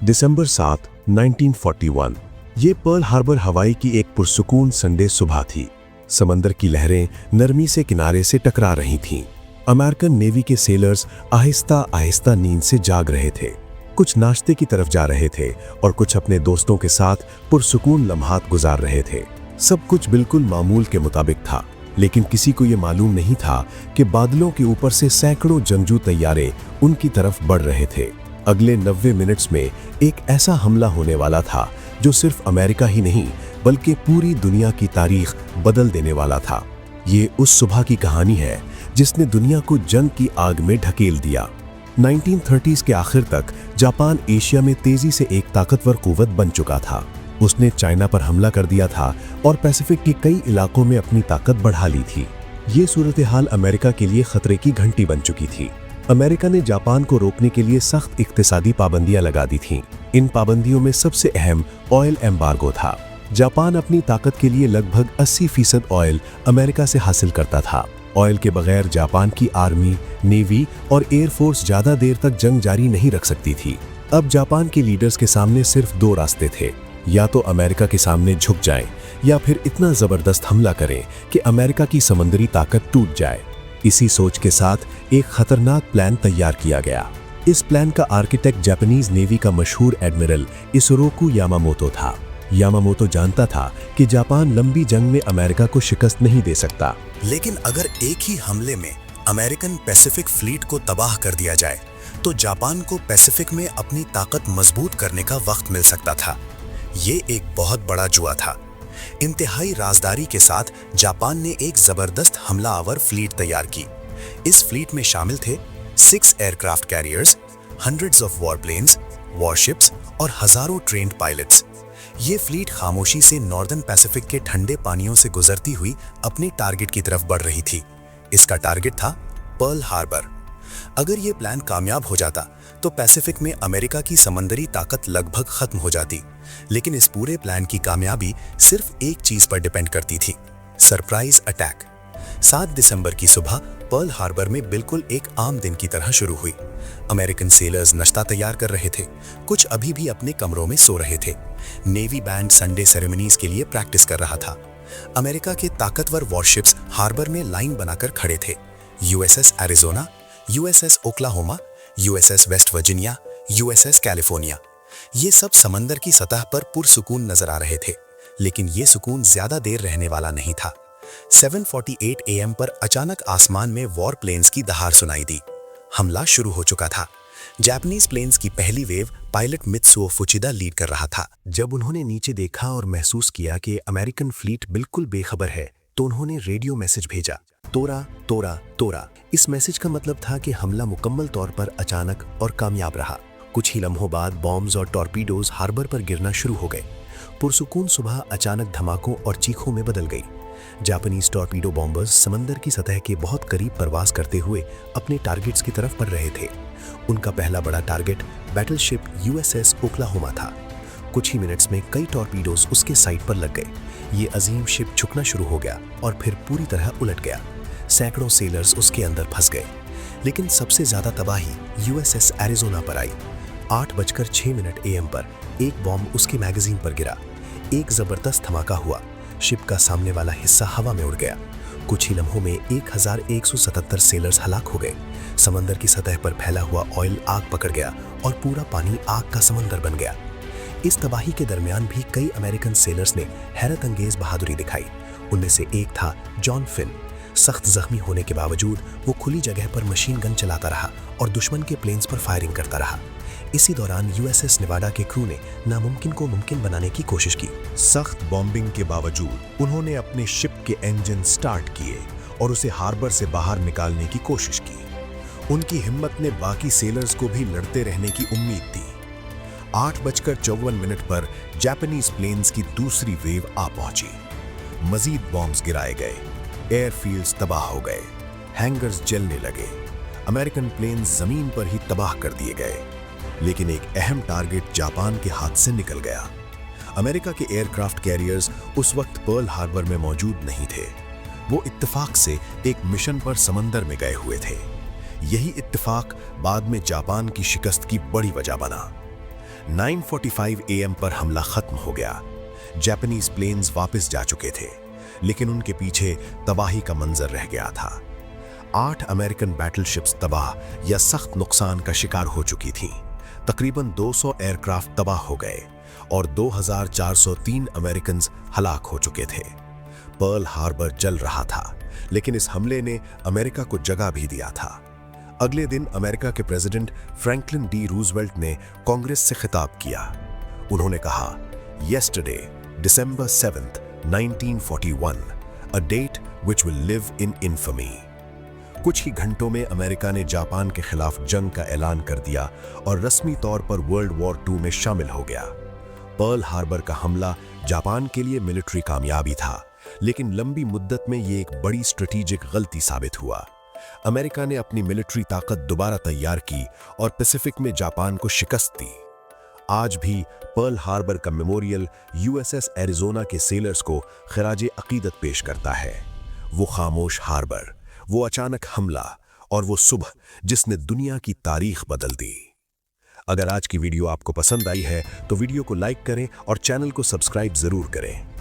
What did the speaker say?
दिसंबर 7, 1941। ये Pearl Harbor हवाई की एक पुरसुकून संडे सुबह थी। समंदर की लहरें नरमी से किनारे से टकरा रही थीं। अमेरिकन नेवी के सेलर्स आहिस्ता आहिस्ता नींद से जाग रहे थे। कुछ नाश्ते की तरफ जा रहे थे और कुछ अपने दोस्तों के साथ पुरसुकून लम्हात गुजार रहे थे। सब कुछ बिल्कुल मामूल के मुताबिक था, लेकिन किसी को ये मालूम नहीं था कि बादलों के ऊपर से सैकड़ों जंगजू तैयारे उनकी तरफ बढ़ रहे थे। अगले 90 मिनट्स में एक ऐसा हमला होने वाला था जो सिर्फ अमेरिका ही नहीं बल्कि पूरी दुनिया की तारीख बदल देने वाला था। ये उस सुबह की कहानी है जिसने दुनिया को जंग की आग में ढकेल दिया। 1930s के आखिर तक जापान एशिया में तेजी से एक ताकतवर कुव्वत बन चुका था। उसने चाइना पर हमला कर दिया था और पैसिफिक के कई इलाकों में अपनी ताकत बढ़ा ली थी। ये सूरत हाल अमेरिका के लिए खतरे की घंटी बन चुकी थी। अमेरिका ने जापान को रोकने के लिए सख्त इक्तिसादी पाबंदियां लगा दी थीं। इन पाबंदियों में सबसे अहम ऑयल एम्बार्गो था। जापान अपनी ताकत के लिए लगभग 80% ऑयल अमेरिका से हासिल करता था। ऑयल के बगैर जापान की आर्मी, नेवी और एयरफोर्स ज्यादा देर तक जंग जारी नहीं रख सकती थी। अब जापान के लीडर्स के सामने सिर्फ दो रास्ते थे, या तो अमेरिका के सामने झुक जाएं या फिर इतना जबरदस्त हमला करें कि अमेरिका की समंदरी ताकत टूट जाए। इसी सोच के साथ एक खतरनाक प्लान तैयार किया गया। इस प्लान का आर्किटेक्ट जापानीज नेवी का मशहूर एडमिरल इसुरोकु यामामोतो था। यामामोतो जानता था कि जापान लंबी जंग में अमेरिका को शिकस्त नहीं दे सकता, लेकिन अगर एक ही हमले में अमेरिकन पैसिफिक फ्लीट को तबाह कर दिया जाए तो जापान को पैसिफिक में अपनी ताकत मजबूत करने का वक्त मिल सकता था। ये एक बहुत बड़ा जुआ था। इंतहाई राजदारी के साथ जापान ने एक जबरदस्त हमलावर फ्लीट तैयार की। इस फ्लीट में शामिल थे 6 aircraft carriers, hundreds of warplanes, warships और हजारों ट्रेन्ड पायलट्स। ये फ्लीट खामोशी से नॉर्दर्न पैसिफिक के ठंडे पानियों से गुजरती हुई अपने टारगेट की तरफ बढ़ रही थी। इसका टारगेट था पर्ल हार्बर। अगर ये प्लान कामयाब हो जाता तो पैसिफिक में अमेरिका की समंदरी ताकत लगभग खत्म हो जाती। लेकिन इस पूरे प्लान की कामयाबी सिर्फ एक चीज पर डिपेंड करती थी, सरप्राइज अटैक। 7 दिसंबर की सुबह पर्ल हार्बर में बिल्कुल एक आम दिन की तरह शुरू हुई। अमेरिकन सेलर्स नाश्ता तैयार कर रहे थे, कुछ अभी भी अपने कमरों में सो रहे थे। नेवी बैंड संडे सेरेमनीज के लिए प्रैक्टिस कर रहा था। अमेरिका के ताकतवर वॉरशिप्स हार्बर में लाइन बनाकर खड़े थे। USS Arizona, USS Oklahoma, USS West Virginia, USS California. ये सब समंदर की सतह पर पुरसुकून नजर आ रहे थे, लेकिन ये सुकून ज्यादा देर रहने वाला नहीं था। 7:48 AM पर अचानक आसमान में वॉर प्लेन्स की दहाड़ सुनाई दी। हमला शुरू हो चुका था। जापानीज प्लेन्स की पहली वेव पायलट मित्सुओ फुचिदा लीड कर रहा था। जब उन्होंने नीचे देखा और महसूस किया कि अमेरिकन फ्लीट बिल्कुल बेखबर है, तो उन्होंने रेडियो मैसेज भेजा, तोरा तोरा तोरा। इस मैसेज का मतलब था कि हमला मुकम्मल तौर पर अचानक और कामयाब रहा। कुछ ही लम्हों बाद बॉम्ब्स और टॉर्पीडोज हार्बर पर गिरना शुरू हो गए। पुरसुकून सुबह अचानक धमाकों और चीखों में बदल गई। जापानीज टॉर्पीडो बॉम्बर्स समंदर की सतह के बहुत करीब परवास करते हुए अपने टारगेट्स की तरफ बढ़ रहे थे। उनका पहला बड़ा टारगेट बैटलशिप यूएसएस ओक्लाहोमा था। कुछ ही मिनट्स में कई टॉर्पीडोज उसके साइड पर लग गए। ये अजीम शिप झुकना शुरू हो गया और फिर पूरी तरह उलट गया। सैकड़ों सेलर्स उसके अंदर फंस गए। लेकिन सबसे ज्यादा तबाही यूएसएस एरिजोना पर आई। 8:06 AM पर एक बॉम्ब उसकी मैगजीन पर गिरा। एक जबरदस्त धमाका हुआ। शिप का सामने वाला हिस्सा हवा में उड़ गया। कुछ ही लम्हों में 1177 सेलर्स हलाक हो गए। समंदर की सतह पर फैला हुआ ऑयल आग पकड़ गया और पूरा पानी आग का समंदर बन गया। इस तबाही के दरमियान भी कई अमेरिकन सेलर्स ने हैरत अंगेज बहादुरी दिखाई। उनमें से एक था जॉन फिन। सख्त जख्मी होने के बावजूद वो खुली जगह पर मशीन गन चलाता रहा और दुश्मन के प्लेन्स पर फायरिंग करता रहा। इसी दौरान यूएसएस नेवाडा के क्रू ने नामुमकिन को मुमकिन बनाने की कोशिश की। सख्त बॉम्बिंग के बावजूद उन्होंने अपने शिप के इंजन स्टार्ट किए और उसे हार्बर से बाहर निकालने की कोशिश की। उनकी हिम्मत ने बाकी सेलर्स को भी लड़ते रहने की उम्मीद दी। 8:54 पर जापानीज प्लेन्स की दूसरी वेव आ पहुंची। मजीद बॉम्ब्स गिराए गए। एयरफील्ड्स तबाह हो गए। हैंगर्स जलने लगे। अमेरिकन प्लेन्स जमीन पर ही तबाह कर दिए गए। लेकिन एक अहम टारगेट जापान के हाथ से निकल गया। अमेरिका के एयरक्राफ्ट कैरियर्स उस वक्त पर्ल हार्बर में मौजूद नहीं थे। वो इत्तेफाक से एक मिशन पर समंदर में गए हुए थे। यही इत्तेफाक बाद में जापान की शिकस्त की बड़ी वजह बना। 9:45 AM पर हमला खत्म हो गया। जापानीज प्लेन्स वापस जा चुके थे, लेकिन उनके पीछे तबाही का मंजर रह गया था। 8 अमेरिकन बैटलशिप्स तबाह या सख्त नुकसान का शिकार हो चुकी थीं। तकरीबन 200 एयरक्राफ्ट तबाह हो गए और 2403 अमेरिकन हलाक हो चुके थे। पर्ल हार्बर जल रहा था, लेकिन इस हमले ने अमेरिका को जगा भी दिया था। अगले दिन अमेरिका के प्रेसिडेंट फ्रैंकलिन डी रूजवेल्ट ने कांग्रेस से खिताब किया। उन्होंने कहा, "Yesterday, December 7th, 1941, a date which will live in infamy." कुछ ही घंटों में अमेरिका ने जापान के खिलाफ जंग का ऐलान कर दिया और रस्मी तौर पर वर्ल्ड वॉर 2 में शामिल हो गया। पर्ल हार्बर का हमला जापान के लिए मिलिट्री कामयाबी था, लेकिन लंबी मुद्दत में ये एक बड़ी स्ट्रेटेजिक गलती साबित हुआ। अमेरिका ने अपनी मिलिट्री ताकत दोबारा तैयार की और पैसिफिक में जापान को शिकस्त दी। आज भी पर्ल हार्बर का मेमोरियल USS एरिज़ोना के सेलर्स को खराजे अकीदत पेश करता है। वो खामोश हार्बर, वो अचानक हमला और वो सुबह जिसने दुनिया की तारीख बदल दी। अगर आज की वीडियो आपको पसंद आई है तो वीडियो को लाइक करें और चैनल को सब्सक्राइब जरूर करें।